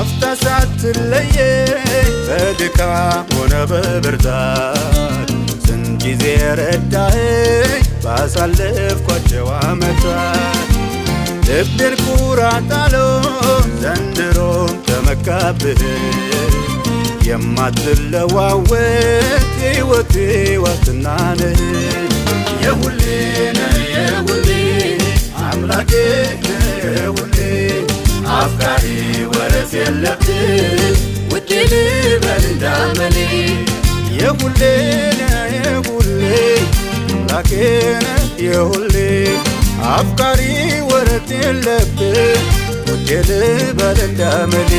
لافتة ሳትለየኝ በድካም ሆነ በብርታት ስንት ጊዜ ረዳኸኝ ባሳለፍኳቸው ዓመታት ልቤን ኩራት አለው ዘንድሮም ተመካብህ የማትለዋወጥ ሕይወቴ ዋስትና ነህ የሁሌ ነህ የሁሌ አምላኬ የሁሌ አፍቃሪ ወረት የለብህ ውዴ ልበል እንዳመሌ የሁሌ ነህ የሁሌ አምላኬ ነህ የሁሌ አፍቃሪ ወረት የለብህ ውዴ ልበል እንዳመሌ